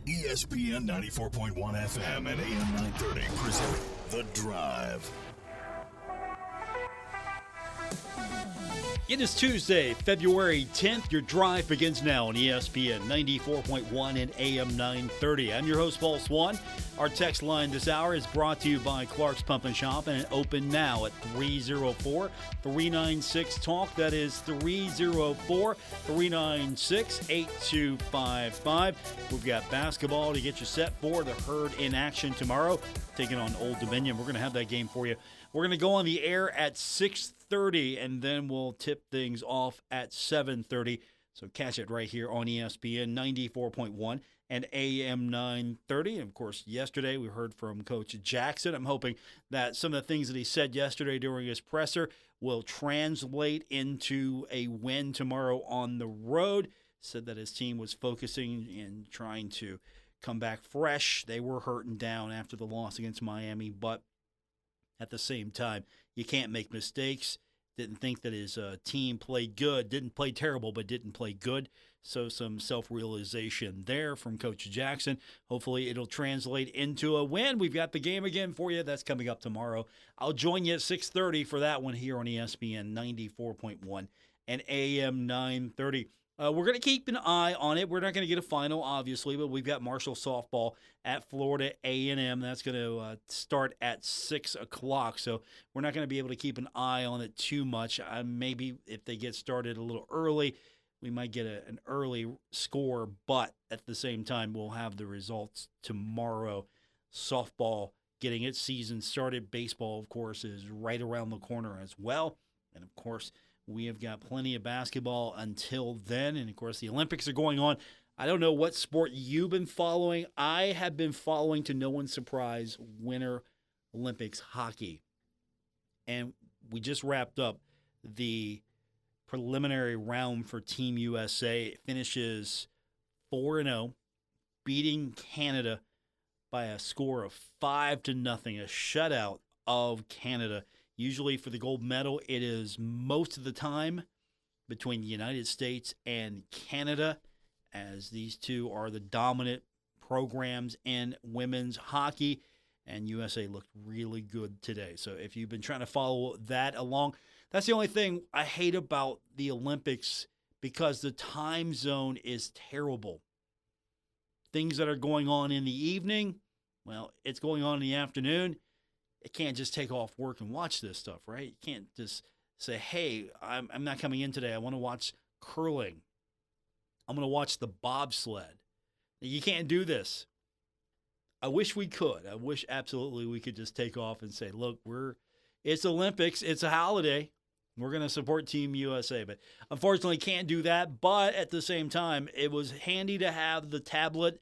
ESPN 94.1 FM and AM 930 present The Drive. It is Tuesday, February 10th. Your drive begins now on ESPN 94.1 and AM 930. I'm your host, Paul Swann. Our text line this hour is brought to you by Clark's Pump and Shop and open now at 304-396-TALK. That is 304-396-8255. We've got basketball to get you set for the Herd in action tomorrow, taking on Old Dominion. We're going to have that game for you. We're going to go on the air at 6:30, and then we'll tip things off at 7:30. So catch it right here on ESPN 94.1 and AM 930. And of course, yesterday we heard from Coach Jackson. I'm hoping that some of the things that he said yesterday during his presser will translate into a win tomorrow on the road. Said that his team was focusing and trying to come back fresh. They were hurting down after the loss against Miami, but at the same time, you can't make mistakes. Didn't think that his team played good. Didn't play terrible, but didn't play good. So some self-realization there from Coach Jackson. Hopefully it'll translate into a win. We've got the game again for you. That's coming up tomorrow. I'll join you at 6:30 for that one here on ESPN 94.1 and AM 930. We're going to keep an eye on it. We're not going to get a final, obviously, but we've got Marshall softball at Florida A&M. That's going to start at 6 o'clock, so we're not going to be able to keep an eye on it too much. Maybe if they get started a little early, we might get an early score, but at the same time, we'll have the results tomorrow. Softball getting its season started. Baseball, of course, is right around the corner as well, and of course, we have got plenty of basketball until then. And, of course, the Olympics are going on. I don't know what sport you've been following. I have been following, to no one's surprise, Winter Olympics hockey. And we just wrapped up the preliminary round for Team USA. It finishes 4-0, beating Canada by a score of 5-0, a shutout of Canada. Usually for the gold medal, it is most of the time between the United States and Canada, as these two are the dominant programs in women's hockey, and USA looked really good today. So if you've been trying to follow that along, that's the only thing I hate about the Olympics, because the time zone is terrible. Things that are going on in the evening, well, it's going on in the afternoon. It can't just take off work and watch this stuff, right? You can't just say, hey, I'm not coming in today. I want to watch curling. I'm going to watch the bobsled. You can't do this. I wish we could. I wish absolutely we could just take off and say, look, it's Olympics. It's a holiday. We're going to support Team USA. But unfortunately, can't do that. But at the same time, it was handy to have the tablet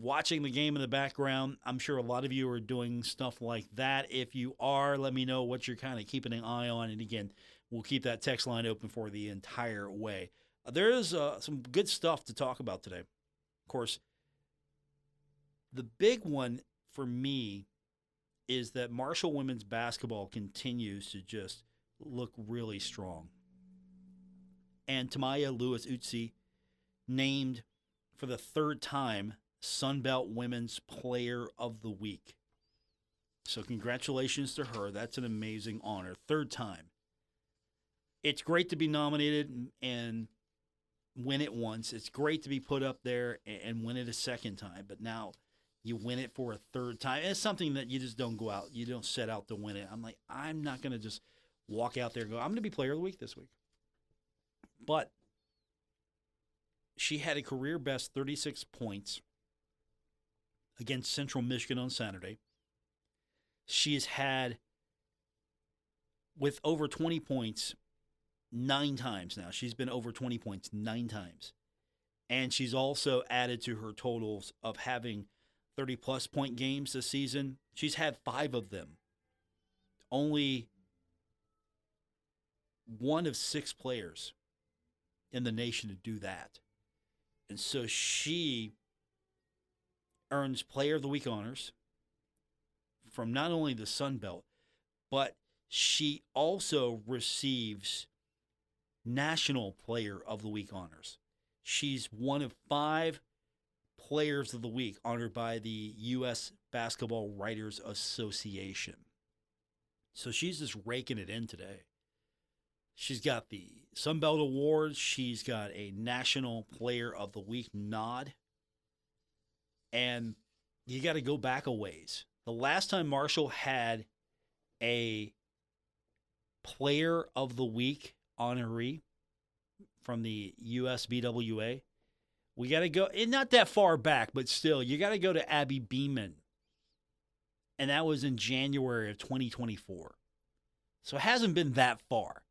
watching the game in the background. I'm sure a lot of you are doing stuff like that. If you are, let me know what you're kind of keeping an eye on. And again, we'll keep that text line open for the entire way. There is some good stuff to talk about today. Of course, the big one for me is that Marshall women's basketball continues to just look really strong. And Tamaya Lewis-Utsi named for the third time Sunbelt Women's Player of the Week. So congratulations to her. That's an amazing honor. Third time. It's great to be nominated and win it once. It's great to be put up there and win it a second time. But now you win it for a third time. It's something that you just don't go out. You don't set out to win it. I'm not going to just walk out there and go, I'm going to be Player of the Week this week. But she had a career best 36 points against Central Michigan on Saturday. She has had, with over 20 points, 9 times now. She's been over 20 points 9 times. And she's also added to her totals of having 30-plus point games this season. She's had 5 of them. Only one of 6 players in the nation to do that. And so she earns Player of the Week honors from not only the Sun Belt, but she also receives National Player of the Week honors. She's one of 5 Players of the Week honored by the U.S. Basketball Writers Association. So she's just raking it in today. She's got the Sun Belt Awards. She's got a National Player of the Week nod. And you got to go back a ways. The last time Marshall had a Player of the Week honoree from the USBWA, we got to go, and not that far back, but still, you got to go to Abby Beeman. And that was in January of 2024. So it hasn't been that far.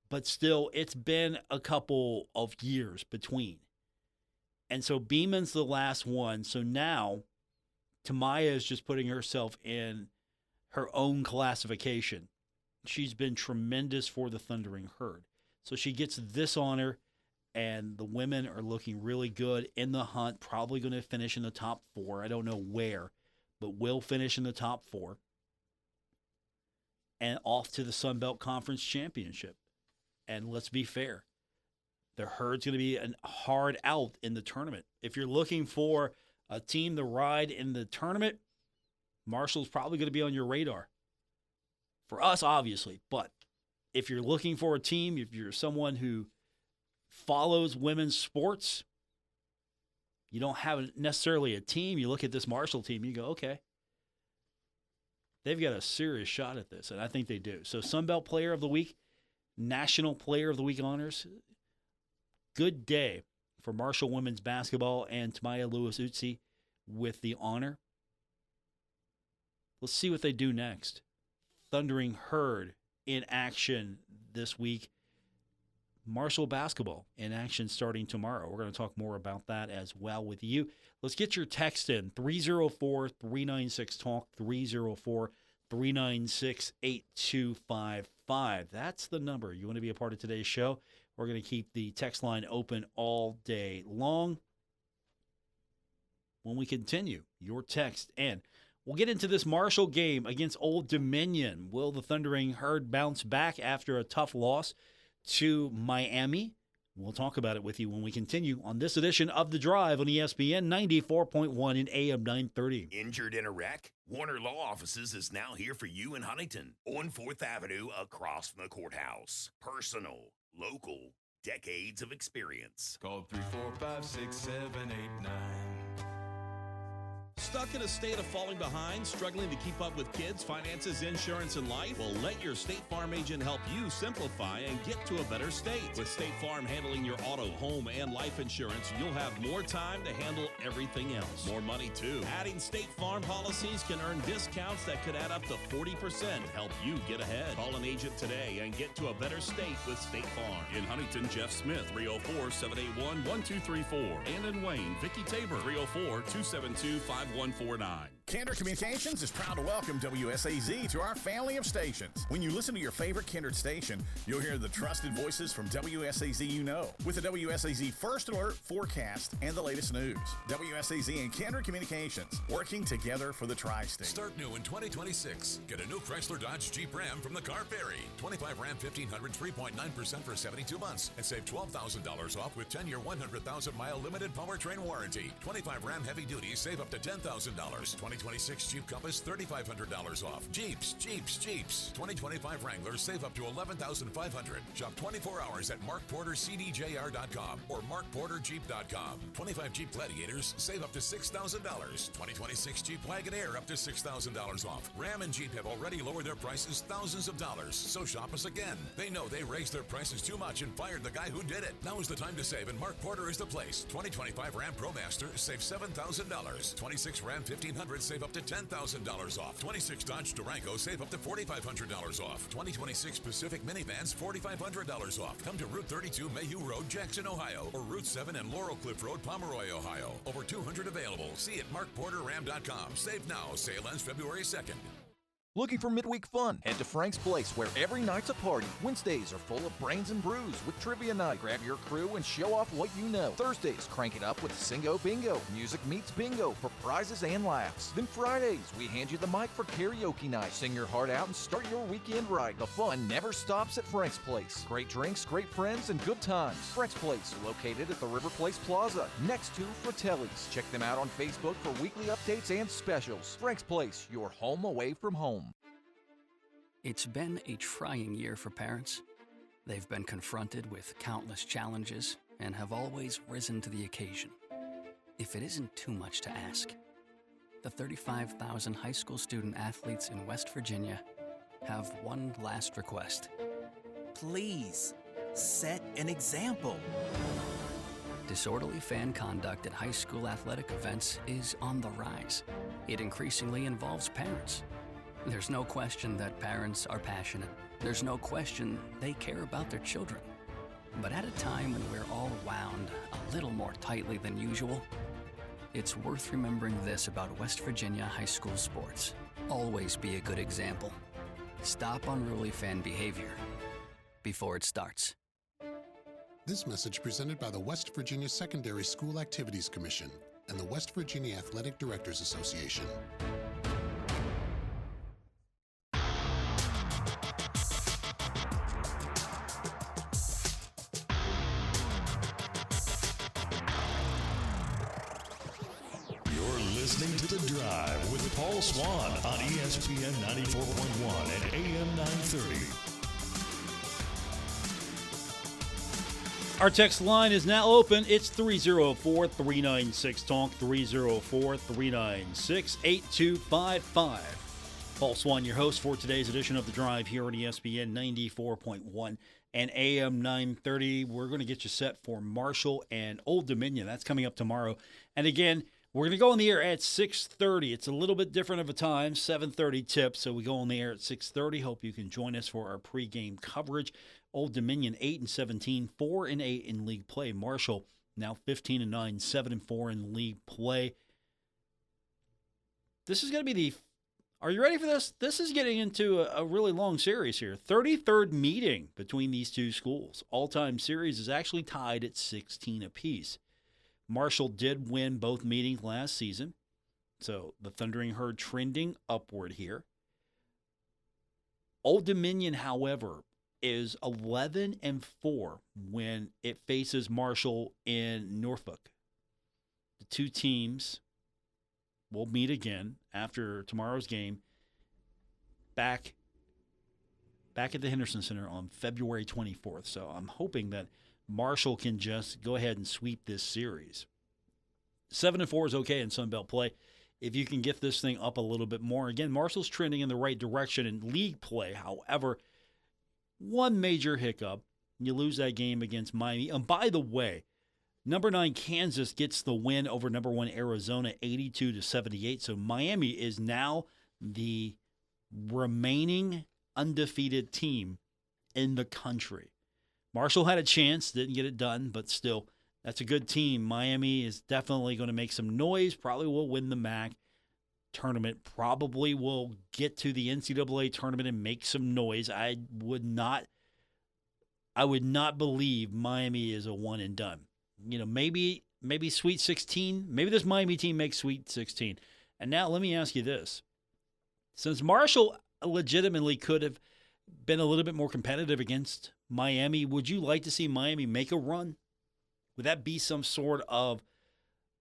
But still, it's been a couple of years between. And so Beeman's the last one. So now, Tamaya is just putting herself in her own classification. She's been tremendous for the Thundering Herd. So she gets this honor, and the women are looking really good in the hunt, probably going to finish in the top 4. I don't know where, but will finish in the top 4. And off to the Sun Belt Conference Championship. And let's be fair, the Herd's going to be a hard out in the tournament. If you're looking for a team to ride in the tournament, Marshall's probably going to be on your radar. For us, obviously. But if you're looking for a team, if you're someone who follows women's sports, you don't have necessarily a team, you look at this Marshall team, you go, okay, they've got a serious shot at this, and I think they do. So Sun Belt Player of the Week, National Player of the Week honors. Good day for Marshall women's basketball and Tamaya Lewis-Utsi with the honor. Let's see what they do next. Thundering Herd in action this week. Marshall basketball in action starting tomorrow. We're going to talk more about that as well with you. Let's get your text in. 304-396-TALK, 304-396-8255. That's the number. You want to be a part of today's show? We're going to keep the text line open all day long. When we continue, your text in. We'll get into this Marshall game against Old Dominion. Will the Thundering Herd bounce back after a tough loss to Miami? We'll talk about it with you when we continue on this edition of The Drive on ESPN 94.1 and AM 930. Injured in a wreck? Warner Law Offices is now here for you in Huntington on 4th Avenue across from the courthouse. Personal, local, decades of experience. Call 345-6789. Stuck in a state of falling behind, struggling to keep up with kids, finances, insurance, and life? Well, let your State Farm agent help you simplify and get to a better state. With State Farm handling your auto, home, and life insurance, you'll have more time to handle everything else. More money, too. Adding State Farm policies can earn discounts that could add up to 40% to help you get ahead. Call an agent today and get to a better state with State Farm. In Huntington, Jeff Smith, 304-781-1234. And in Wayne, Vicky Tabor, 304-272-5149. Kindred Communications is proud to welcome WSAZ to our family of stations. When you listen to your favorite Kindred station, you'll hear the trusted voices from WSAZ you know, with the WSAZ First Alert, forecast, and the latest news. WSAZ and Kindred Communications, working together for the Tri-State. Start new in 2026. Get a new Chrysler Dodge Jeep Ram from the Car Ferry. 25 Ram 1500, 3.9% for 72 months, and save $12,000 off with 10-year, 100,000-mile limited powertrain warranty. 25 Ram Heavy Duty, save up to $10,000. 2026 Jeep Compass, $3,500 off. Jeeps. 2025 Wrangler, save up to $11,500. Shop 24 hours at markportercdjr.com or markporterjeep.com. 25 Jeep Gladiators, save up to $6,000. 2026 Jeep Wagoneer, up to $6,000 off. Ram and Jeep have already lowered their prices thousands of dollars, so shop us again. They know they raised their prices too much and fired the guy who did it. Now is the time to save, and Mark Porter is the place. 2025 Ram ProMaster, save $7,000. 26 Ram 1500, save up to $10,000 off. 26 Dodge Durango, save up to $4,500 off. 2026 Pacific Minivans, $4,500 off. Come to Route 32 Mayhew Road, Jackson, Ohio, or Route 7 and Laurel Cliff Road, Pomeroy, Ohio. Over 200 available. See at markporterram.com. Save now. Sale ends February 2nd. Looking for midweek fun? Head to Frank's Place, where every night's a party. Wednesdays are full of brains and brews with trivia night. Grab your crew and show off what you know. Thursdays, crank it up with Singo Bingo. Music meets bingo for prizes and laughs. Then Fridays, we hand you the mic for karaoke night. Sing your heart out and start your weekend right. The fun never stops at Frank's Place. Great drinks, great friends, and good times. Frank's Place, located at the River Place Plaza, next to Fratelli's. Check them out on Facebook for weekly updates and specials. Frank's Place, your home away from home. It's been a trying year for parents. They've been confronted with countless challenges and have always risen to the occasion. If it isn't too much to ask, the 35,000 high school student athletes in West Virginia have one last request. Please, set an example. Disorderly fan conduct at high school athletic events is on the rise. It increasingly involves parents. There's no question that parents are passionate. There's no question they care about their children. But at a time when we're all wound a little more tightly than usual, it's worth remembering this about West Virginia high school sports. Always be a good example. Stop unruly fan behavior before it starts. This message presented by the West Virginia Secondary School Activities Commission and the West Virginia Athletic Directors Association. Listening to The Drive with Paul Swann on ESPN 94.1 and AM 930. Our text line is now open. It's 304-396-TALK, 304-396-8255. Paul Swann, your host for today's edition of The Drive here on ESPN 94.1 and AM 930. We're going to get you set for Marshall and Old Dominion. That's coming up tomorrow. And again, we're going to go on the air at 6:30. It's a little bit different of a time, 7:30 tip, so we go on the air at 6:30. Hope you can join us for our pregame coverage. Old Dominion 8-17, 4-8 in league play. Marshall now 15-9, 7-4 in league play. This is going to be are you ready for this? This is getting into a really long series here. 33rd meeting between these two schools. All-time series is actually tied at 16 apiece. Marshall did win both meetings last season, so the Thundering Herd trending upward here. Old Dominion, however, is 11-4 when it faces Marshall in Norfolk. The two teams will meet again after tomorrow's game back at the Henderson Center on February 24th. So I'm hoping that Marshall can just go ahead and sweep this series. 7-4 is okay in Sun Belt play. If you can get this thing up a little bit more. Again, Marshall's trending in the right direction in league play. However, one major hiccup, you lose that game against Miami. And by the way, number 9 Kansas gets the win over number 1 Arizona, 82-78. So Miami is now the remaining undefeated team in the country. Marshall had a chance, didn't get it done, but still, that's a good team. Miami is definitely going to make some noise, probably will win the MAC tournament, probably will get to the NCAA tournament and make some noise. I would not believe Miami is a one and done. You know, maybe Sweet 16, maybe this Miami team makes Sweet 16. And now let me ask you this. Since Marshall legitimately could have been a little bit more competitive against Miami, would you like to see Miami make a run? Would that be some sort of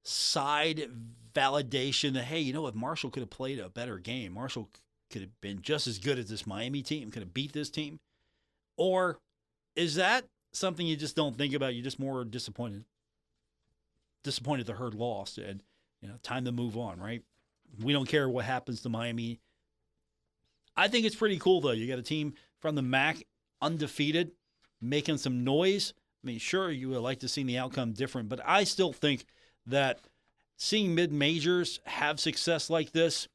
side validation that, hey, you know what, Marshall could have played a better game. Marshall could have been just as good as this Miami team, could have beat this team? Or is that something you just don't think about? You're just more disappointed the Herd lost and, you know, time to move on, right? We don't care what happens to Miami. I think it's pretty cool, though. You got a team from the MAC undefeated, making some noise. I mean, sure, you would like to see the outcome different, but I still think that seeing mid-majors have success like this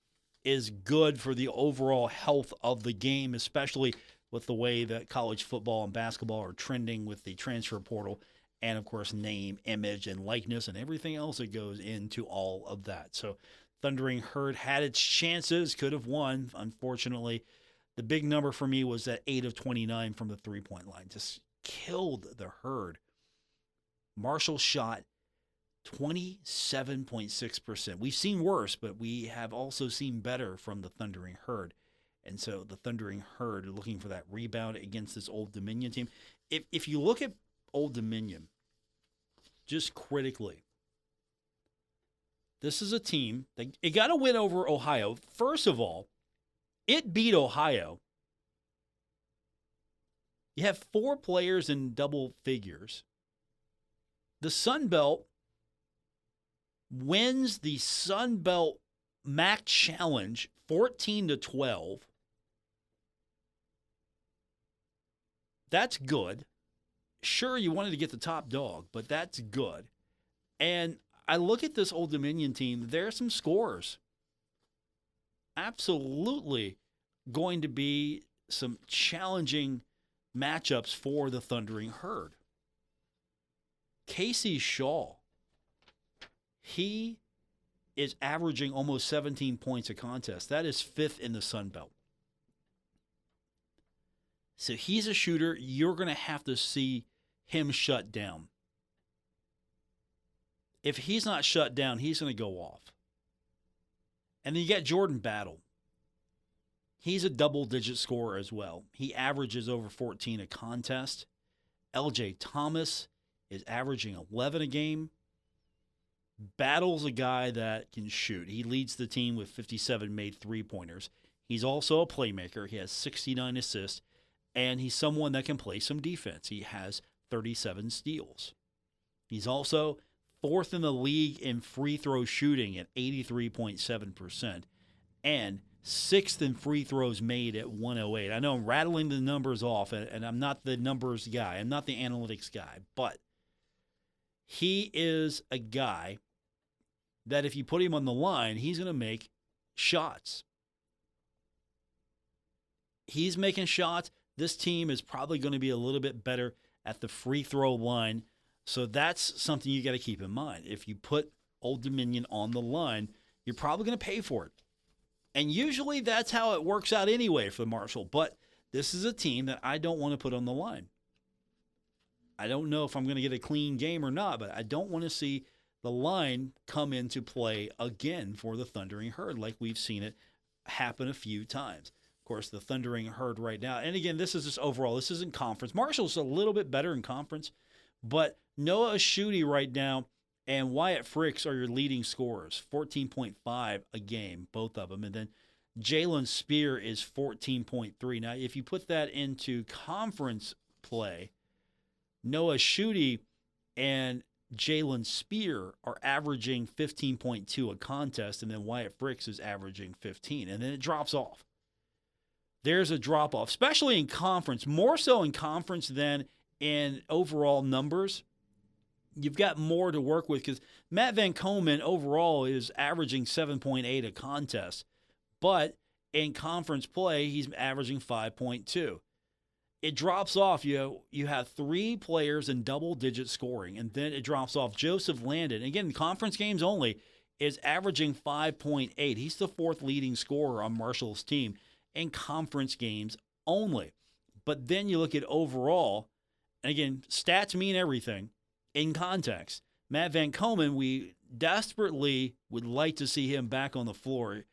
is good for the overall health of the game, especially with the way that college football and basketball are trending with the transfer portal and, of course, name, image, and likeness and everything else that goes into all of that. So Thundering Herd had its chances, could have won. Unfortunately, the big number for me was that 8 of 29 from the three-point line. Just killed the Herd. Marshall shot 27.6%. We've seen worse, but we have also seen better from the Thundering Herd. And so the Thundering Herd are looking for that rebound against this Old Dominion team. If you look at Old Dominion, just critically, this is a team that it got a win over Ohio. First of all, it beat Ohio. You have 4 players in double figures. The Sun Belt wins the Sun Belt MAC Challenge 14-12. That's good. Sure, you wanted to get the top dog, but that's good. And I look at this Old Dominion team, there are some scorers. Absolutely going to be some challenging matchups for the Thundering Herd. Casey Shaw, he is averaging almost 17 points a contest. That is 5th in the Sun Belt. So he's a shooter. You're going to have to see him shut down. If he's not shut down, he's going to go off. And then you got Jordan Battle. He's a double-digit scorer as well. He averages over 14 a contest. LJ Thomas is averaging 11 a game. Battle's a guy that can shoot. He leads the team with 57 made three-pointers. He's also a playmaker. He has 69 assists, and he's someone that can play some defense. He has 37 steals. He's also 4th in the league in free throw shooting at 83.7%, and 6th in free throws made at 108. I know I'm rattling the numbers off, and I'm not the numbers guy. I'm not the analytics guy, but he is a guy that if you put him on the line, he's going to make shots. He's making shots. This team is probably going to be a little bit better at the free throw line. So that's something you got to keep in mind. If you put Old Dominion on the line, you're probably going to pay for it. And usually that's how it works out anyway for Marshall. But this is a team that I don't want to put on the line. I don't know if I'm going to get a clean game or not, but I don't want to see the line come into play again for the Thundering Herd like we've seen it happen a few times. Of course, the Thundering Herd right now, and again, this is just overall, this isn't conference. Marshall's a little bit better in conference, but Noah Schutte right now and Wyatt Fricks are your leading scorers, 14.5 a game, both of them. And then Jalen Spear is 14.3. Now, if you put that into conference play, Noah Schutte and Jalen Spear are averaging 15.2 a contest, and then Wyatt Fricks is averaging 15, and then it drops off. There's a drop-off, especially in conference, more so in conference than in overall numbers. You've got more to work with because Matt Van Komen overall is averaging 7.8 a contest, but in conference play, he's averaging 5.2. It drops off. You have 3 players in double-digit scoring, and then it drops off. Joseph Landon, again, conference games only, is averaging 5.8. He's the 4th leading scorer on Marshall's team in conference games only. But then you look at overall, and again, stats mean everything in context. Matt Van Komen, we desperately would like to see him back on the floor.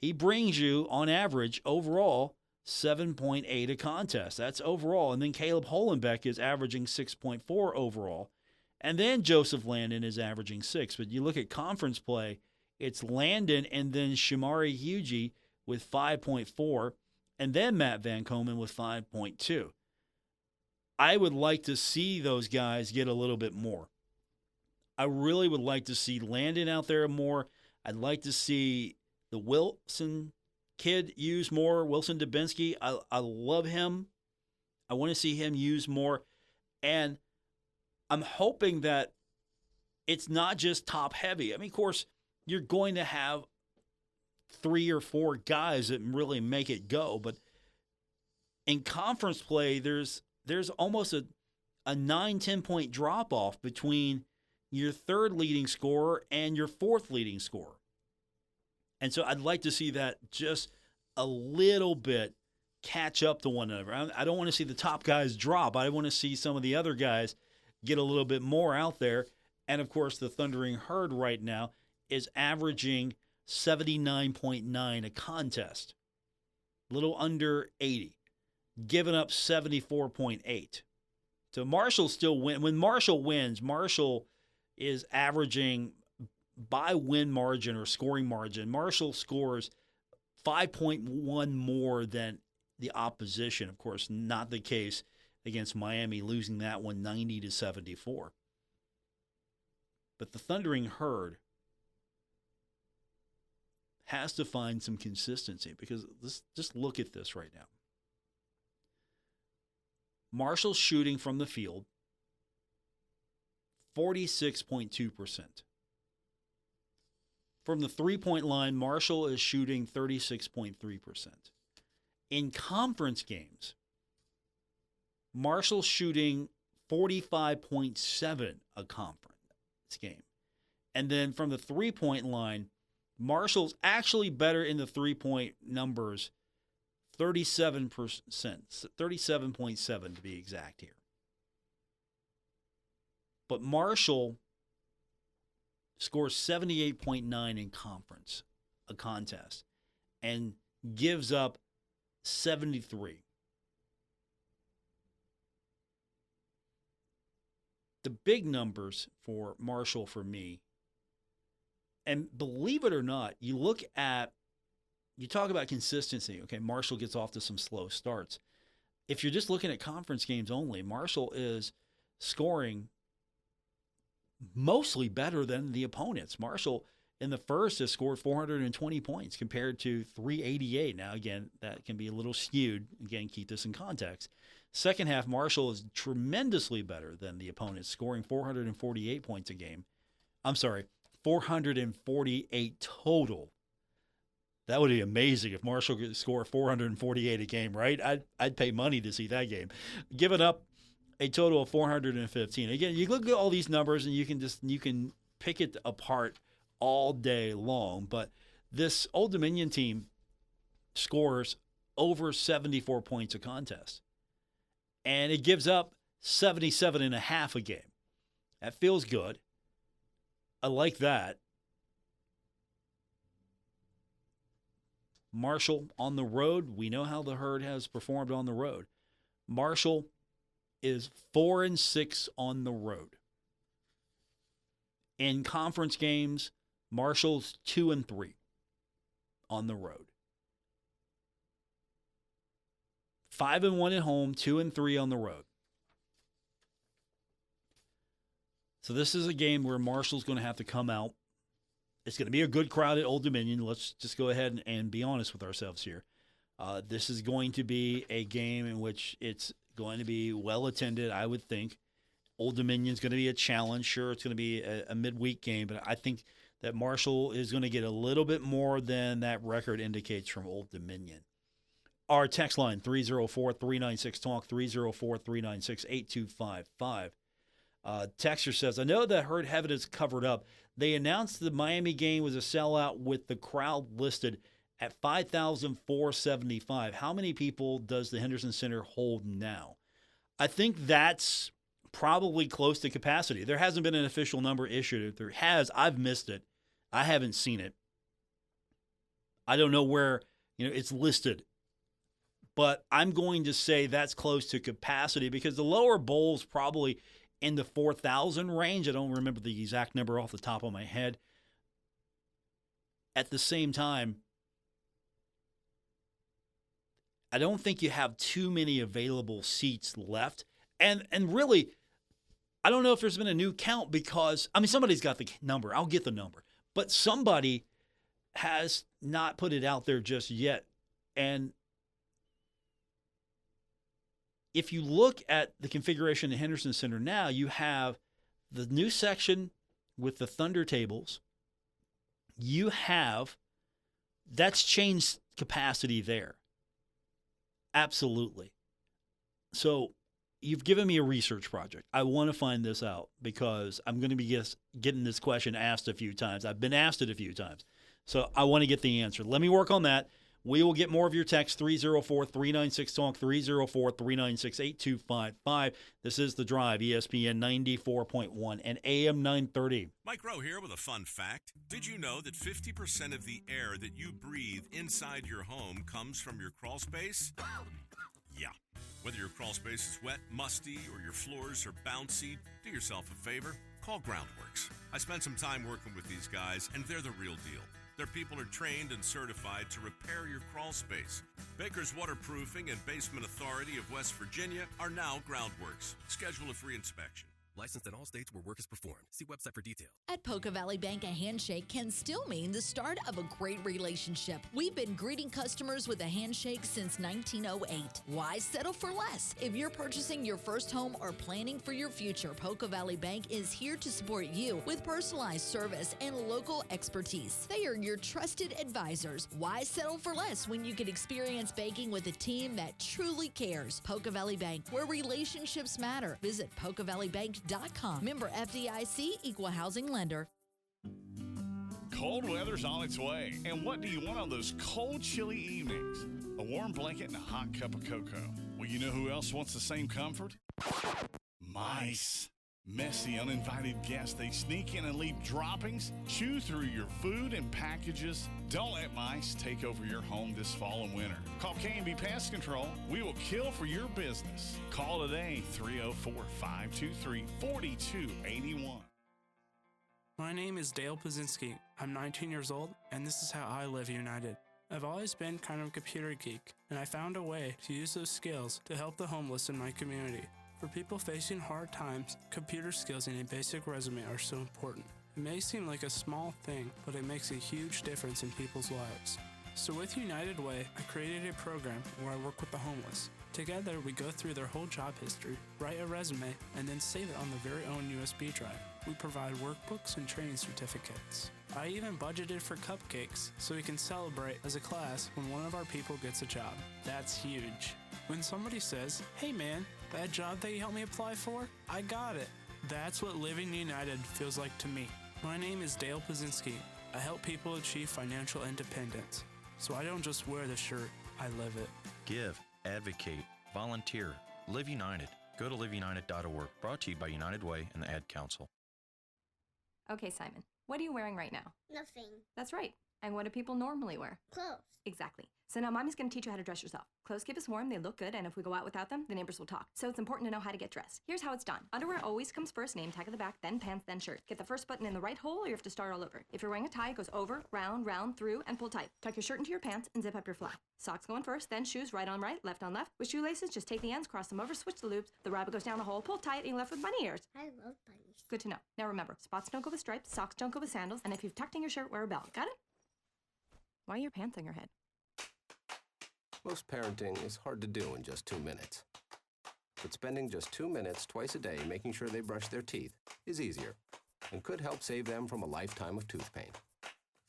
He brings you, on average, overall, 7.8 a contest. That's overall. And then Caleb Holenbeck is averaging 6.4 overall. And then Joseph Landon is averaging 6. But you look at conference play, it's Landon and then Shamari Hugie with 5.4, and then Matt Van Komen with 5.2. I would like to see those guys get a little bit more. I really would like to see Landon out there more. I'd like to see the Wilson kid use more. Wilson Dubinsky, I love him. I want to see him use more. And I'm hoping that it's not just top heavy. I mean, of course, you're going to have 3 or 4 guys that really make it go. But in conference play, there's almost a 9-10 point drop off between your 3rd leading scorer and your 4th leading scorer. And so I'd like to see that just a little bit catch up to one another. I don't want to see the top guys drop. I want to see some of the other guys get a little bit more out there. And, of course, the Thundering Herd right now is averaging 79.9 a contest, a little under 80, giving up 74.8. So Marshall still win. When Marshall wins, Marshall is averaging by win margin or scoring margin. Marshall scores 5.1 more than the opposition. Of course, not the case against Miami, losing that one 90-74. But the Thundering Herd has to find some consistency, because just look at this right now. Marshall's shooting from the field 46.2%. From the three-point line, Marshall is shooting 36.3%. In conference games, Marshall's shooting 45.7 a conference game. And then from the three-point line, Marshall's actually better in the three-point numbers, 37%, 37.7 to be exact here. But Marshall scores 78.9 in conference, a contest, and gives up 73. The big numbers for Marshall for me, and believe it or not, you talk about consistency. Okay, Marshall gets off to some slow starts. If you're just looking at conference games only, Marshall is scoring mostly better than the opponents. Marshall in the first has scored 420 points compared to 388. Now, again, that can be a little skewed. Again, keep this in context. Second half, Marshall is tremendously better than the opponents, scoring 448 points a game. I'm sorry, 448 total. That would be amazing if Marshall could score 448 a game, right? I'd pay money to see that game. Giving up a total of 415. Again, you look at all these numbers and you can pick it apart all day long. But this Old Dominion team scores over 74 points a contest, and it gives up 77.5 a game. That feels good. I like that. Marshall on the road, we know how the Herd has performed on the road. Marshall is 4-6 on the road. In conference games, Marshall's 2-3 on the road. 5-1 at home, 2-3 on the road. So this is a game where Marshall's going to have to come out. It's going to be a good crowd at Old Dominion. Let's just go ahead and be honest with ourselves here. This is going to be a game in which it's going to be well attended, I would think. Old Dominion's going to be a challenge. Sure, it's going to be a midweek game, but I think that Marshall is going to get a little bit more than that record indicates from Old Dominion. Our text line, 304-396-TALK, 304-396-8255. Texter says, I know that Herd Heaven is covered up. They announced the Miami game was a sellout with the crowd listed at 5,475. How many people does the Henderson Center hold now? I think that's probably close to capacity. There hasn't been an official number issued. If there has, I've missed it. I haven't seen it. I don't know where it's listed. But I'm going to say that's close to capacity because the lower bowl's probably in the 4,000 range. I don't remember the exact number off the top of my head. At the same time, I don't think you have too many available seats left. And really, I don't know if there's been a new count because, somebody's got the number. I'll get the number. But somebody has not put it out there just yet. And if you look at the configuration of Henderson Center now, you have the new section with the Thunder tables. That's changed capacity there. Absolutely. So you've given me a research project. I want to find this out because I'm going to be getting this question asked a few times. I've been asked it a few times. So I want to get the answer. Let me work on that. We will get more of your text, 304-396-TALK, 304-396-8255. This is The Drive, ESPN 94.1 and AM 930. Mike Rowe here with a fun fact. Did you know that 50% of the air that you breathe inside your home comes from your crawl space? Yeah. Whether your crawl space is wet, musty, or your floors are bouncy, do yourself a favor. Call Groundworks. I spent some time working with these guys, and they're the real deal. Their people are trained and certified to repair your crawl space. Baker's Waterproofing and Basement Authority of West Virginia are now Groundworks. Schedule a free inspection. Licensed in all states where work is performed. See website for details. At Poca Valley Bank, a handshake can still mean the start of a great relationship. We've been greeting customers with a handshake since 1908. Why settle for less? If you're purchasing your first home or planning for your future, Poca Valley Bank is here to support you with personalized service and local expertise. They are your trusted advisors. Why settle for less when you can experience banking with a team that truly cares? Poca Valley Bank, where relationships matter. Visit PocaValleyBank.com. Member FDIC, Equal Housing Lender. Cold weather's on its way. And what do you want on those cold, chilly evenings? A warm blanket and a hot cup of cocoa. Well, you know who else wants the same comfort? Mice. Messy, uninvited guests. They sneak in and leave droppings, chew through your food and packages. Don't let mice take over your home this fall and winter. Call K&B Pest Control. We will kill for your business. Call today, 304-523-4281. My name is Dale Pazinski. I'm 19 years old, and this is how I live united. I've always been kind of a computer geek, and I found a way to use those skills to help the homeless in my community. For people facing hard times, computer skills and a basic resume are so important. It may seem like a small thing, but it makes a huge difference in people's lives. So with United Way, I created a program where I work with the homeless. Together, we go through their whole job history, write a resume, and then save it on their very own USB drive. We provide workbooks and training certificates. I even budgeted for cupcakes so we can celebrate as a class when one of our people gets a job. That's huge. When somebody says, "Hey man, that job that you helped me apply for, I got it." That's what living united feels like to me. My name is Dale Pazinski. I help people achieve financial independence. So I don't just wear the shirt, I live it. Give, advocate, volunteer, Live United. Go to liveunited.org. Brought to you by United Way and the Ad Council. Okay, Simon, what are you wearing right now? Nothing. That's right. And what do people normally wear? Clothes. Exactly. So now Mommy's going to teach you how to dress yourself. Clothes keep us warm, they look good, and if we go out without them, the neighbors will talk. So it's important to know how to get dressed. Here's how it's done. Underwear always comes first, name tag at the back, then pants, then shirt. Get the first button in the right hole or you have to start all over. If you're wearing a tie, it goes over, round, through, and pull tight. Tuck your shirt into your pants and zip up your fly. Socks going first, then shoes right on right, left on left. With shoelaces, just take the ends, cross them over, switch the loops. The rabbit goes down the hole, pull tight, and you're left with bunny ears. I love bunnies. Good to know. Now remember, spots don't go with stripes, socks don't go with sandals, and if you've tucked in your shirt, wear a belt. Got it? Why are your pants on your head? Most parenting is hard to do in just 2 minutes. But spending just 2 minutes twice a day making sure they brush their teeth is easier and could help save them from a lifetime of tooth pain.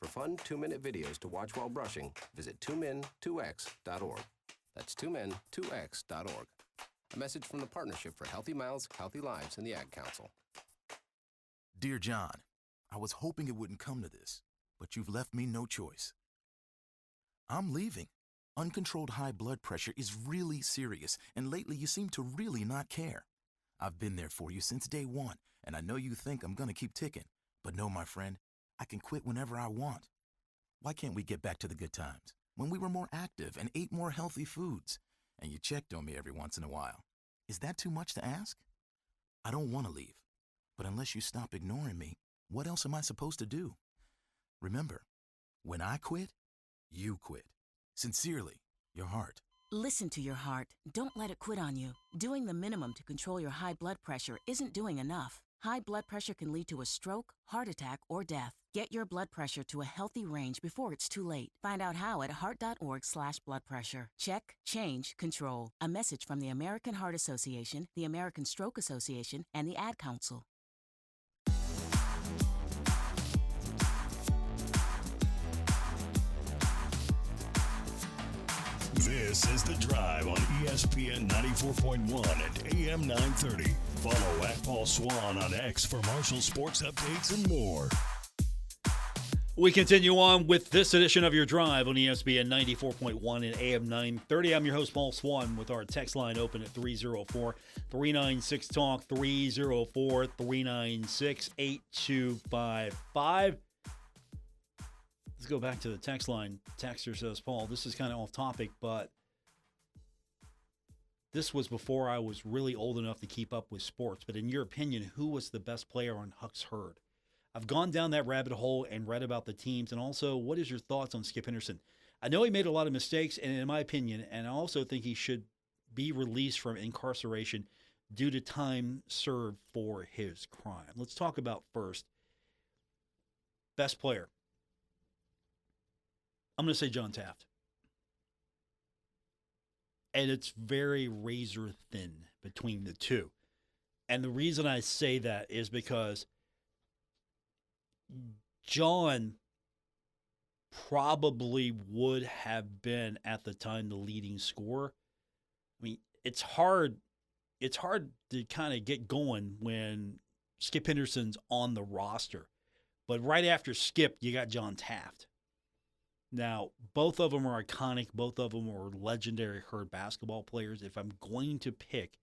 For fun 2-minute videos to watch while brushing, visit 2min2x.org. That's 2min2x.org. A message from the Partnership for Healthy Mouths, Healthy Lives, and the Ad Council. Dear John, I was hoping it wouldn't come to this, but you've left me no choice. I'm leaving. Uncontrolled high blood pressure is really serious, and lately you seem to really not care. I've been there for you since day one, and I know you think I'm gonna keep ticking. But no, my friend, I can quit whenever I want. Why can't we get back to the good times, when we were more active and ate more healthy foods, and you checked on me every once in a while? Is that too much to ask? I don't want to leave, but unless you stop ignoring me, what else am I supposed to do? Remember, when I quit, you quit. Sincerely, your heart. Listen to your heart. Don't let it quit on you. Doing the minimum to control your high blood pressure isn't doing enough. High blood pressure can lead to a stroke, heart attack, or death. Get your blood pressure to a healthy range before it's too late. Find out how at heart.org/bloodpressure. Check, change, control. A message from the American Heart Association, the American Stroke Association, and the Ad Council. This is The Drive on ESPN 94.1 and AM 930. Follow at Paul Swann on X for Marshall sports updates and more. We continue on with this edition of Your Drive on ESPN 94.1 and AM 930. I'm your host, Paul Swann, with our text line open at 304-396-TALK, 304-396-8255. Let's go back to the text line. Texter says, Paul, this is kind of off topic, but this was before I was really old enough to keep up with sports. But in your opinion, who was the best player on Huck's herd? I've gone down that rabbit hole and read about the teams. And also, what is your thoughts on Skip Henderson? I know he made a lot of mistakes, and in my opinion, and I also think he should be released from incarceration due to time served for his crime. Let's talk about first, best player. I'm going to say John Taft. And it's very razor thin between the two. And the reason I say that is because John probably would have been at the time the leading scorer. I mean, it's hard to kind of get going when Skip Henderson's on the roster. But right after Skip, you got John Taft. Now, both of them are iconic. Both of them are legendary Herd basketball players. If I'm going to pick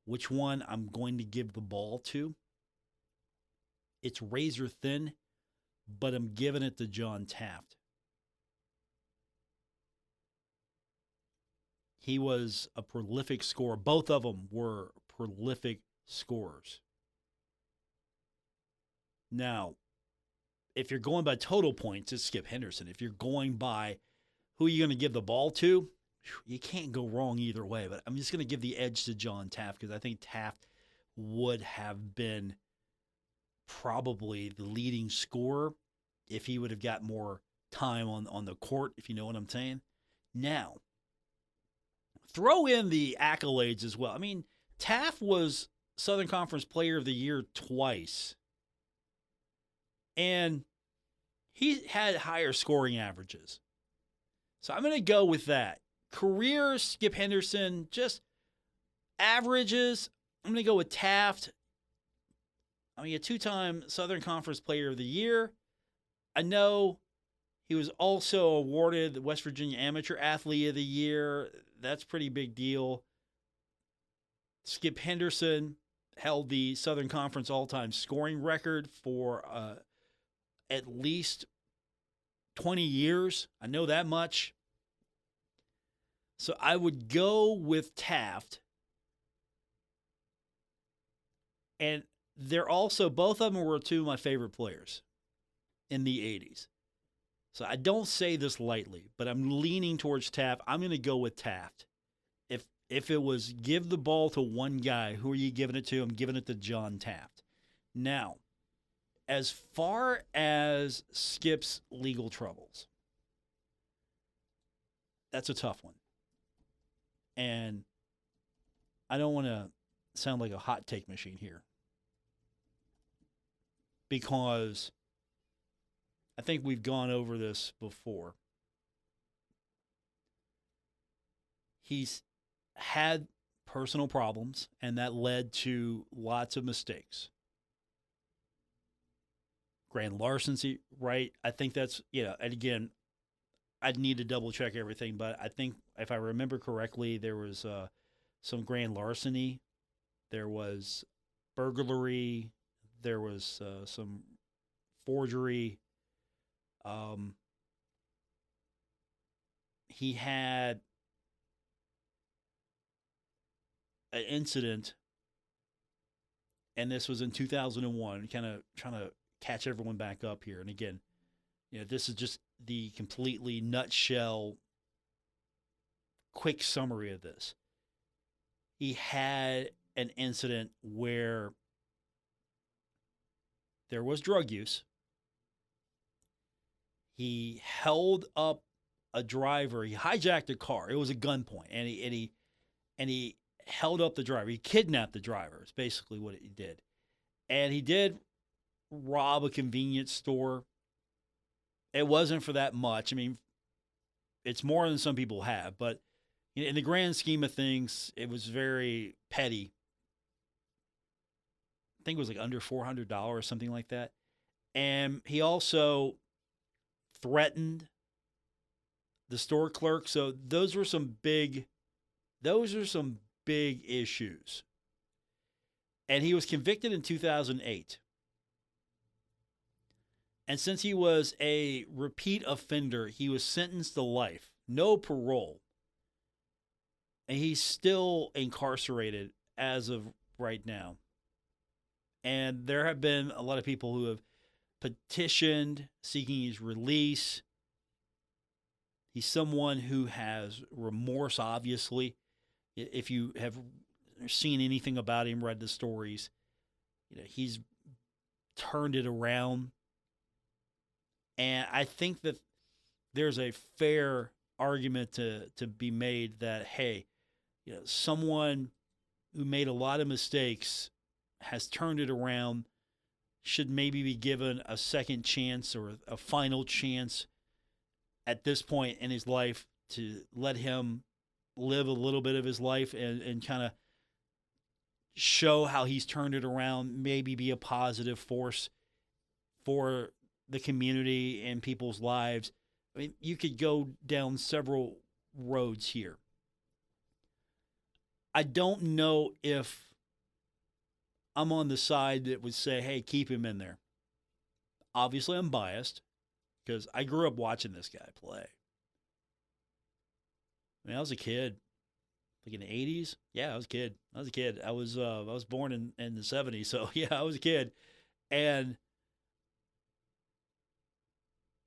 which one I'm going to give the ball to, it's razor thin, but I'm giving it to John Taft. He was a prolific scorer. Both of them were prolific scorers. Now, if you're going by total points, it's Skip Henderson. If you're going by who you're going to give the ball to, you can't go wrong either way. But I'm just going to give the edge to John Taft because I think Taft would have been probably the leading scorer if he would have got more time on the court, if you know what I'm saying. Now, throw in the accolades as well. I mean, Taft was Southern Conference Player of the Year twice. And he had higher scoring averages. So I'm going to go with that. Career Skip Henderson, just averages. I'm going to go with Taft. I mean, a two-time Southern Conference Player of the Year. I know he was also awarded the West Virginia Amateur Athlete of the Year. That's a pretty big deal. Skip Henderson held the Southern Conference all-time scoring record for at least 20 years. I know that much. So I would go with Taft. And they're also, both of them were two of my favorite players in the 80s. So I don't say this lightly, but I'm leaning towards Taft. I'm going to go with Taft. If it was give the ball to one guy, who are you giving it to? I'm giving it to John Taft. Now, as far as Skip's legal troubles, that's a tough one. And I don't want to sound like a hot take machine here, because I think we've gone over this before. He's had personal problems, and that led to lots of mistakes. Grand larceny, right? I think that's, and again, I'd need to double check everything, but I think if I remember correctly, there was some grand larceny, there was burglary, there was some forgery. He had an incident, and this was in 2001, kind of trying to catch everyone back up here. And again, this is just the completely nutshell, quick summary of this. He had an incident where there was drug use. He held up a driver. He hijacked a car. It was a gunpoint, and he held up the driver. He kidnapped the driver. It's basically what he did. And he did rob a convenience store. It wasn't for that much. I mean, it's more than some people have, but in the grand scheme of things, it was very petty. I think it was like under $400 or something like that. And he also threatened the store clerk. So those are some big issues. And he was convicted in 2008. And since he was a repeat offender, he was sentenced to life, no parole. And he's still incarcerated as of right now. And there have been a lot of people who have petitioned seeking his release. He's someone who has remorse, obviously. If you have seen anything about him, read the stories, he's turned it around. And I think that there's a fair argument to be made that, hey, someone who made a lot of mistakes has turned it around, should maybe be given a second chance or a final chance at this point in his life to let him live a little bit of his life and kind of show how he's turned it around, maybe be a positive force for the community and people's lives. I mean, you could go down several roads here. I don't know if I'm on the side that would say, hey, keep him in there. Obviously, I'm biased because I grew up watching this guy play. I mean, I was a kid. Like in the 80s? Yeah, I was a kid. I was born in the 70s, so yeah, I was a kid. And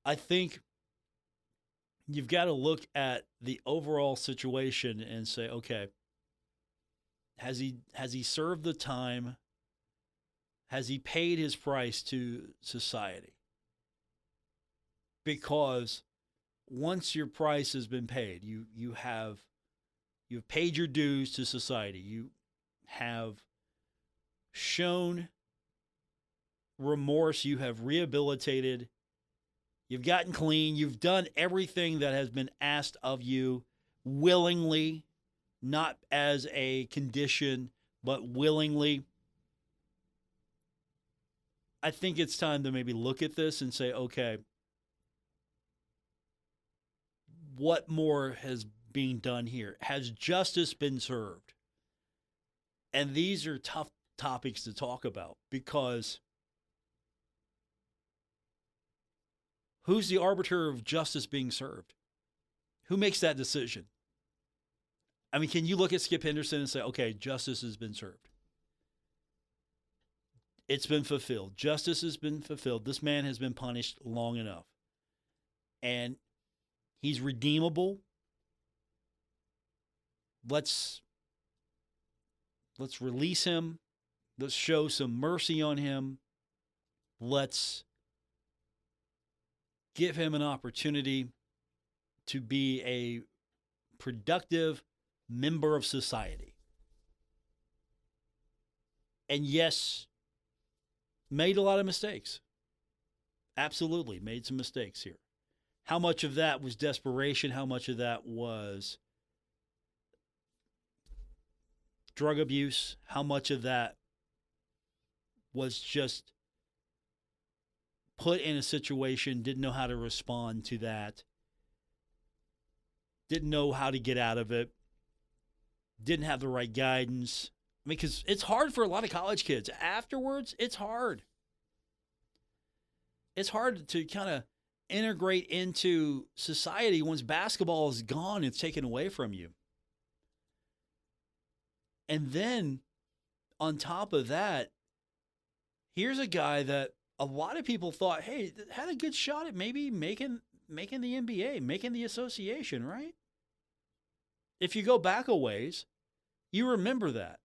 I think you've got to look at the overall situation and say, okay, has he served the time? Has he paid his price to society? Because once your price has been paid, you've paid your dues to society. You have shown remorse. You have rehabilitated. You've gotten clean. You've done everything that has been asked of you willingly, not as a condition, but willingly. I think it's time to maybe look at this and say, okay, what more has being done here? Has justice been served? And these are tough topics to talk about because who's the arbiter of justice being served? Who makes that decision? I mean, can you look at Skip Henderson and say, okay, justice has been served? It's been fulfilled. Justice has been fulfilled. This man has been punished long enough. And he's redeemable. Let's release him. Let's show some mercy on him. Let's give him an opportunity to be a productive member of society. And yes, made a lot of mistakes. Absolutely, made some mistakes here. How much of that was desperation? How much of that was drug abuse? How much of that was just put in a situation, didn't know how to respond to that, didn't know how to get out of it, didn't have the right guidance? I mean, because it's hard for a lot of college kids. Afterwards, it's hard. It's hard to kind of integrate into society once basketball is gone, it's taken away from you. And then, on top of that, here's a guy that a lot of people thought, hey, had a good shot at maybe making the NBA, making the association, right? If you go back a ways, you remember that.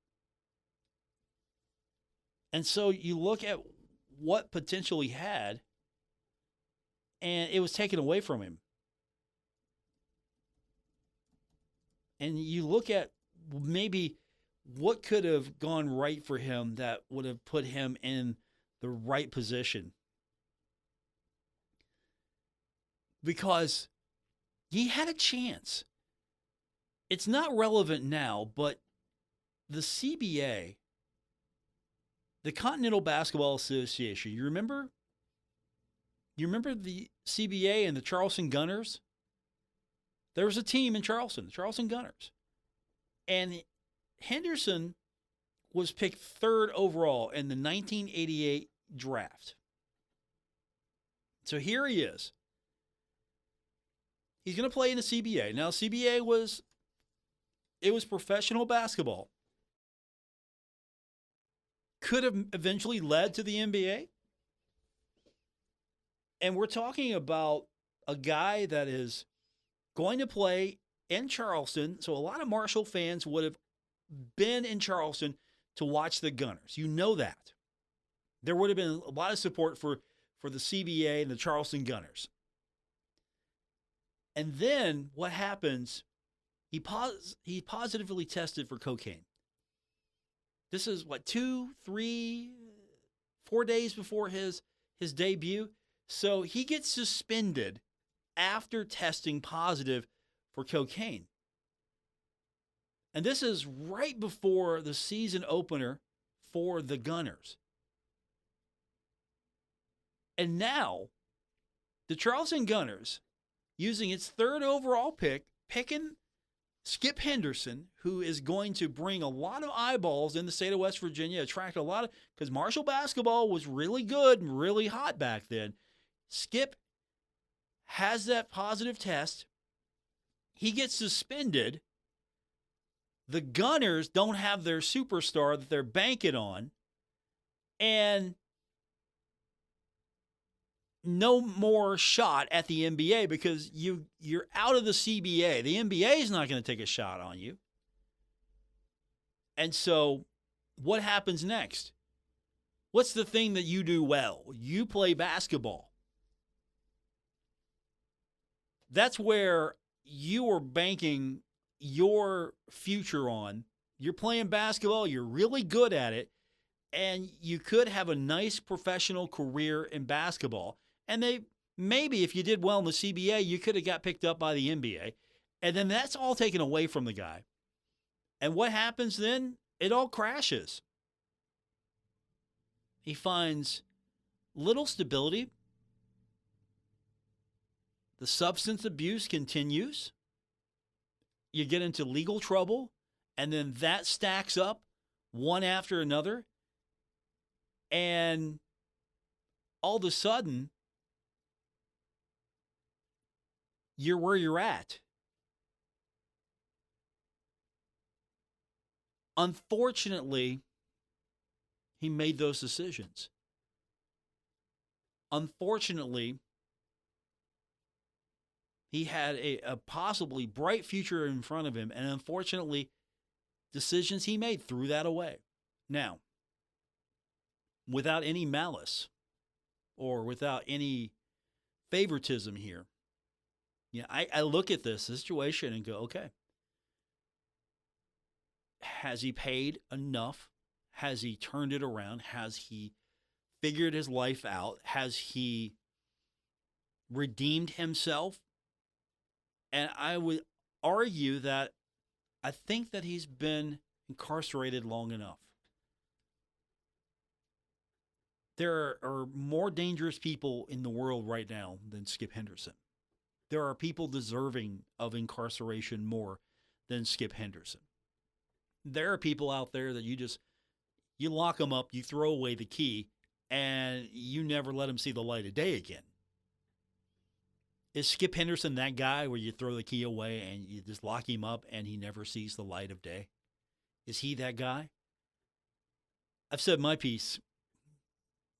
And so you look at what potential he had, and it was taken away from him. And you look at maybe what could have gone right for him that would have put him in the right position. Because he had a chance. It's not relevant now, but the CBA, the Continental Basketball Association, you remember? You remember the CBA and the Charleston Gunners? There was a team in Charleston, the Charleston Gunners. And Henderson was picked 3rd overall in the 1988 draft. So here he is. He's going to play in the CBA. Now, CBA was professional basketball. Could have eventually led to the NBA. And we're talking about a guy that is going to play in Charleston. So a lot of Marshall fans would have been in Charleston to watch the Gunners. You know that. There would have been a lot of support for the CBA and the Charleston Gunners. And then what happens, he positively tested for cocaine. This is, 2, 3, 4 days before his debut. So he gets suspended after testing positive for cocaine. And this is right before the season opener for the Gunners. And now, the Charleston Gunners, using its 3rd overall pick, picking Skip Henderson, who is going to bring a lot of eyeballs in the state of West Virginia, attract a lot of, because Marshall basketball was really good and really hot back then. Skip has that positive test. He gets suspended. The Gunners don't have their superstar that they're banking on. And no more shot at the NBA because you're out of the CBA. The NBA is not going to take a shot on you. And so what happens next? What's the thing that you do well? You play basketball. That's where you are banking your future on. You're playing basketball. You're really good at it. And you could have a nice professional career in basketball. And maybe if you did well in the CBA, you could have got picked up by the NBA. And then that's all taken away from the guy. And what happens then? It all crashes. He finds little stability. The substance abuse continues. You get into legal trouble. And then that stacks up one after another. And all of a sudden, you're where you're at. Unfortunately, he made those decisions. Unfortunately, he had a possibly bright future in front of him, and unfortunately, decisions he made threw that away. Now, without any malice or without any favoritism here, I look at this situation and go, okay, has he paid enough? Has he turned it around? Has he figured his life out? Has he redeemed himself? And I would argue that I think that he's been incarcerated long enough. There are more dangerous people in the world right now than Skip Henderson. There are people deserving of incarceration more than Skip Henderson. There are people out there that you lock them up, you throw away the key, and you never let them see the light of day again. Is Skip Henderson that guy where you throw the key away and you just lock him up and he never sees the light of day? Is he that guy? I've said my piece.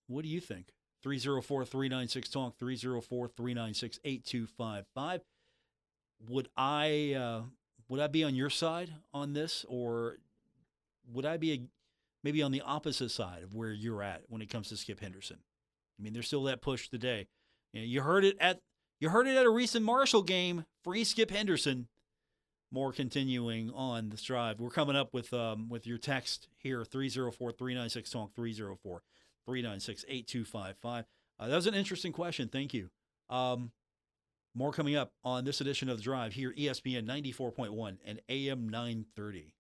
What do you think? 304-396-TALK, 304-396-8255. Would I be on your side on this, or would I be maybe on the opposite side of where you're at when it comes to Skip Henderson? I mean, there's still that push today. You heard it at a recent Marshall game. Free Skip Henderson. More continuing on this drive. We're coming up with your text here, 304-396-TALK, 304-396-8255. That was an interesting question. Thank you. More coming up on this edition of The Drive here, ESPN 94.1 and AM 930.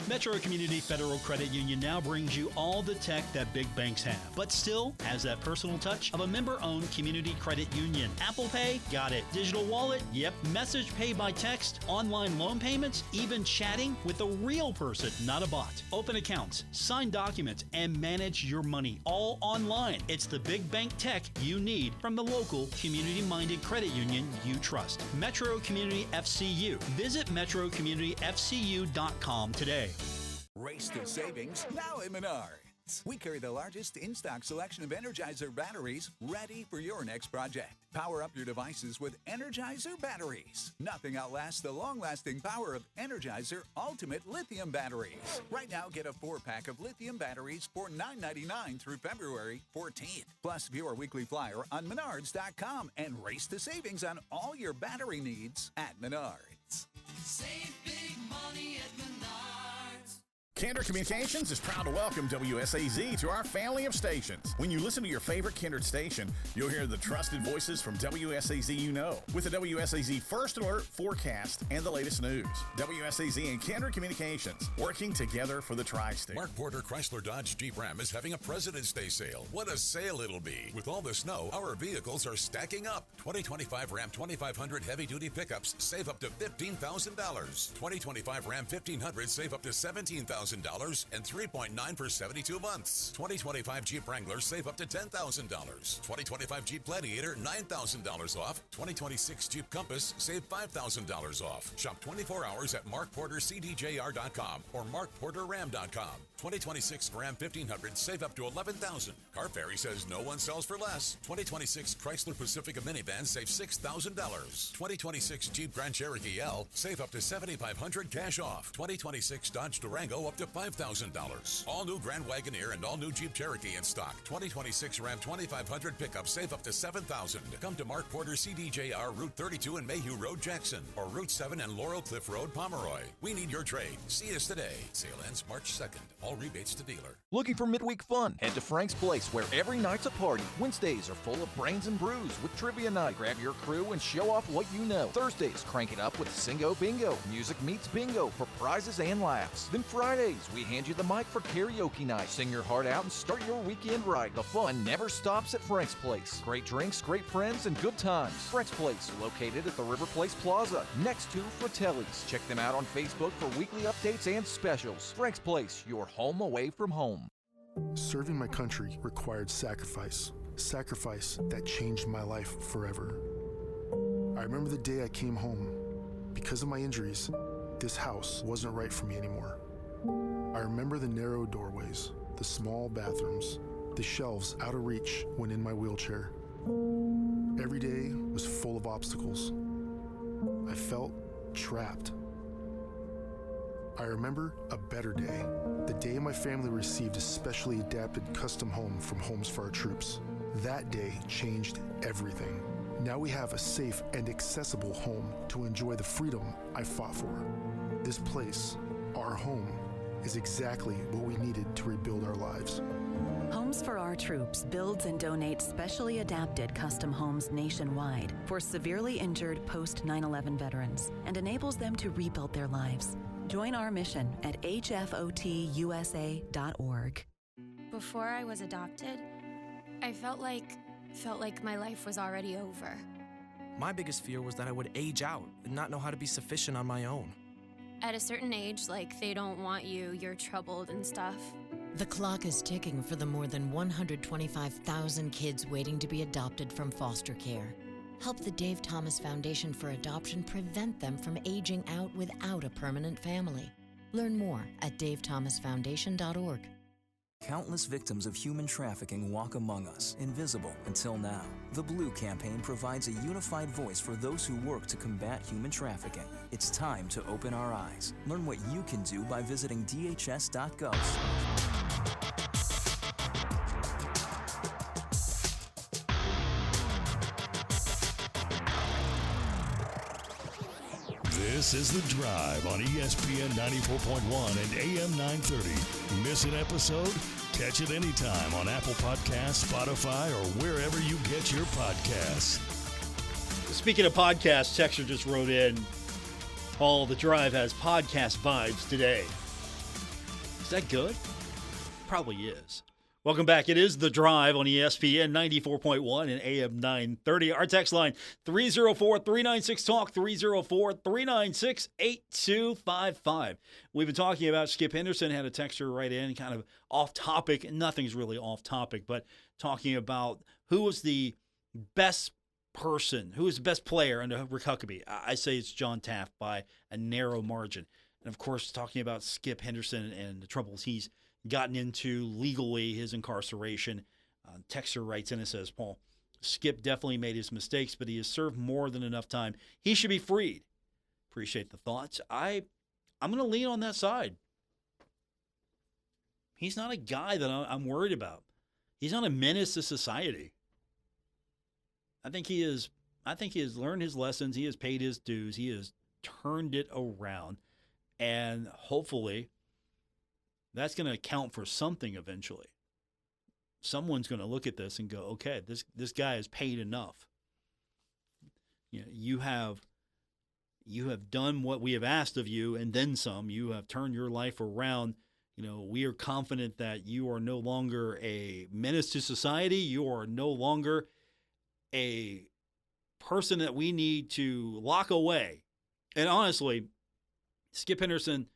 Metro Community Federal Credit Union now brings you all the tech that big banks have, but still has that personal touch of a member-owned community credit union. Apple Pay? Got it. Digital wallet? Yep. Message pay by text, online loan payments, even chatting with a real person, not a bot. Open accounts, sign documents, and manage your money all online. It's the big bank tech you need from the local community-minded credit union you trust. Metro Community FCU. Visit metrocommunityfcu.com today. Race to savings now at Menards. We carry the largest in-stock selection of Energizer batteries ready for your next project. Power up your devices with Energizer batteries. Nothing outlasts the long-lasting power of Energizer Ultimate Lithium batteries. Right now, get a 4-pack of lithium batteries for $9.99 through February 14th. Plus, view our weekly flyer on Menards.com and race to savings on all your battery needs at Menards. Save big money at Menards. Kindred Communications is proud to welcome WSAZ to our family of stations. When you listen to your favorite Kindred station, you'll hear the trusted voices from WSAZ you know, with the WSAZ First Alert forecast and the latest news. WSAZ and Kindred Communications working together for the tri-state. Mark Porter Chrysler Dodge Jeep Ram is having a President's Day sale. What a sale it'll be. With all the snow, our vehicles are stacking up. 2025 Ram 2500 heavy-duty pickups save up to $15,000. 2025 Ram 1500 save up to $17,000. And 3.9 for 72 months. 2025 Jeep Wrangler save up to $10,000. 2025 Jeep Gladiator $9,000 off. 2026 Jeep Compass save $5,000 off. Shop 24 hours at markportercdjr.com or markporterram.com. 2026 Ram 1500 save up to $11,000. Car Ferry says no one sells for less. 2026 Chrysler Pacifica minivan save $6,000. 2026 Jeep Grand Cherokee L save up to $7,500 cash off. 2026 Dodge Durango up to $5,000. All new Grand Wagoneer and all new Jeep Cherokee in stock. 2026 Ram 2500 pickup save up to $7,000. Come to Mark Porter CDJR Route 32 and Mayhew Road Jackson or Route 7 and Laurel Cliff Road Pomeroy. We need your trade. See us today. Sale ends March 2nd. All rebates to dealer. Looking for midweek fun? Head to Frank's Place, where every night's a party. Wednesdays are full of brains and brews with trivia night. Grab your crew and show off what you know. Thursdays, crank it up with Singo Bingo. Music meets bingo for prizes and laughs. Then Fridays, we hand you the mic for karaoke night. Sing your heart out and start your weekend right. The fun never stops at Frank's Place. Great drinks, great friends, and good times. Frank's Place, located at the River Place Plaza, next to Fratelli's. Check them out on Facebook for weekly updates and specials. Frank's Place, your home away from home. Serving my country required sacrifice. Sacrifice that changed my life forever. I remember the day I came home. Because of my injuries, this house wasn't right for me anymore. I remember the narrow doorways, the small bathrooms, the shelves out of reach when in my wheelchair. Every day was full of obstacles. I felt trapped. I remember a better day, the day my family received a specially adapted custom home from Homes for Our Troops. That day changed everything. Now we have a safe and accessible home to enjoy the freedom I fought for. This place, our home, is exactly what we needed to rebuild our lives. Homes for Our Troops builds and donates specially adapted custom homes nationwide for severely injured post 9/11 veterans and enables them to rebuild their lives. Join our mission at hfotusa.org. Before I was adopted, I felt like my life was already over. My biggest fear was that I would age out and not know how to be sufficient on my own. At a certain age, like they don't want you, you're troubled and stuff. The clock is ticking for the more than 125,000 kids waiting to be adopted from foster care. Help the Dave Thomas Foundation for Adoption prevent them from aging out without a permanent family. Learn more at davethomasfoundation.org. Countless victims of human trafficking walk among us, invisible until now. The Blue Campaign provides a unified voice for those who work to combat human trafficking. It's time to open our eyes. Learn what you can do by visiting dhs.gov. This is The Drive on ESPN 94.1 and AM 930. Miss an episode? Catch it anytime on Apple Podcasts, Spotify, or wherever you get your podcasts. Speaking of podcasts, Texter just wrote in, Paul, The Drive has podcast vibes today. Is that good? Probably is. Welcome back. It is The Drive on ESPN 94.1 and AM 930. Our text line, 304-396-TALK, 304-396-8255. We've been talking about Skip Henderson, had a texter write in, kind of off topic. Nothing's really off topic, but talking about who was the best person, who was the best player under Rick Huckabee. I say it's John Taft by a narrow margin. And, of course, talking about Skip Henderson and the troubles he's gotten into legally, his incarceration. Texter writes in and says, Paul, Skip definitely made his mistakes, but he has served more than enough time. He should be freed. Appreciate the thoughts. I'm going to lean on that side. He's not a guy that I'm worried about. He's not a menace to society. I think he has learned his lessons. He has paid his dues. He has turned it around. And hopefully that's going to account for something eventually. Someone's going to look at this and go, okay, this guy has paid enough. You know, you have done what we have asked of you and then some. You have turned your life around. You know, we are confident that you are no longer a menace to society. You are no longer a person that we need to lock away. And honestly, Skip Henderson,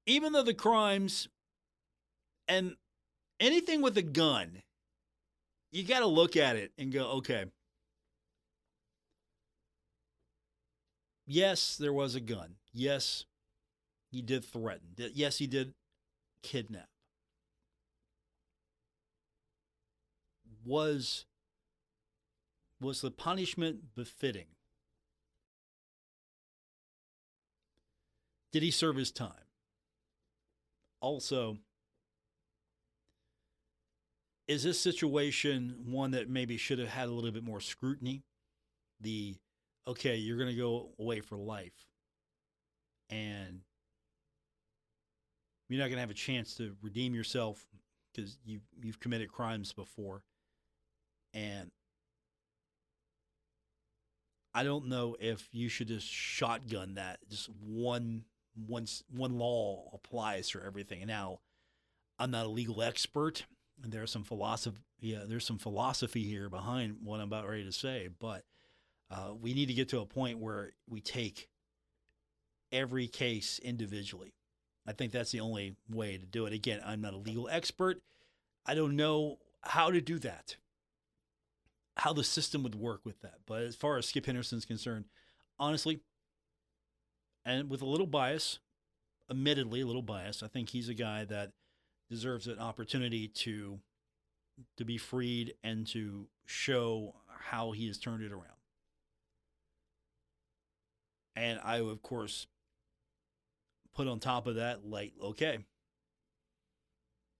even though the crimes and anything with a gun, you got to look at it and go, okay, yes, there was a gun. Yes, he did threaten. Yes, he did kidnap. Was the punishment befitting? Did he serve his time? Also, is this situation one that maybe should have had a little bit more scrutiny? Okay, you're going to go away for life, and you're not going to have a chance to redeem yourself because you've committed crimes before. And I don't know if you should just shotgun that. Just one law applies for everything. And now, I'm not a legal expert, and there's some philosophy here behind what I'm about ready to say. But we need to get to a point where we take every case individually. I think that's the only way to do it. Again, I'm not a legal expert. I don't know how to do that, how the system would work with that. But as far as Skip Henderson's concerned, honestly, and with a little bias, admittedly a little bias, I think he's a guy that deserves an opportunity to be freed and to show how he has turned it around. And I, of course, put on top of that, like, okay,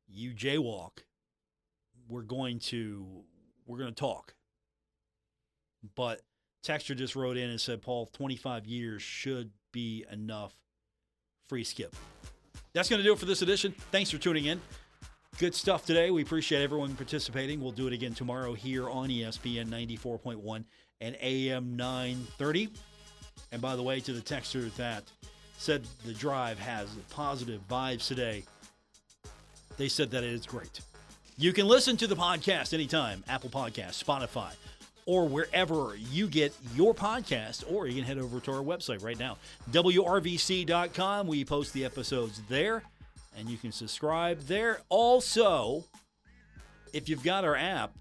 you jaywalk, we're going to talk. But Texter just wrote in and said, Paul, 25 years should be enough. Free Skip. That's going to do it for this edition. Thanks for tuning in. Good stuff today. We appreciate everyone participating. We'll do it again tomorrow here on ESPN 94.1 and AM 930. And by the way, to the texter that said the drive has positive vibes today, they said that it is great. You can listen to the podcast anytime, Apple Podcasts, Spotify, or wherever you get your podcast, or you can head over to our website right now, WRVC.com. We post the episodes there, and you can subscribe there. Also, if you've got our app,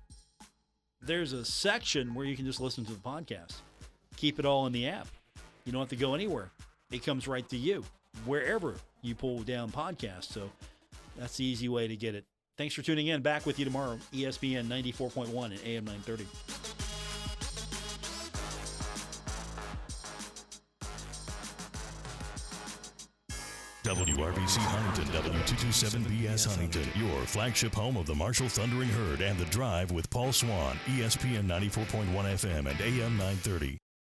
there's a section where you can just listen to the podcast. Keep it all in the app. You don't have to go anywhere. It comes right to you, wherever you pull down podcasts. So that's the easy way to get it. Thanks for tuning in. Back with you tomorrow, ESPN 94.1 and AM 930. WRVC Huntington, W227BS Huntington, your flagship home of the Marshall Thundering Herd and The Drive with Paul Swann, ESPN 94.1 FM and AM 930.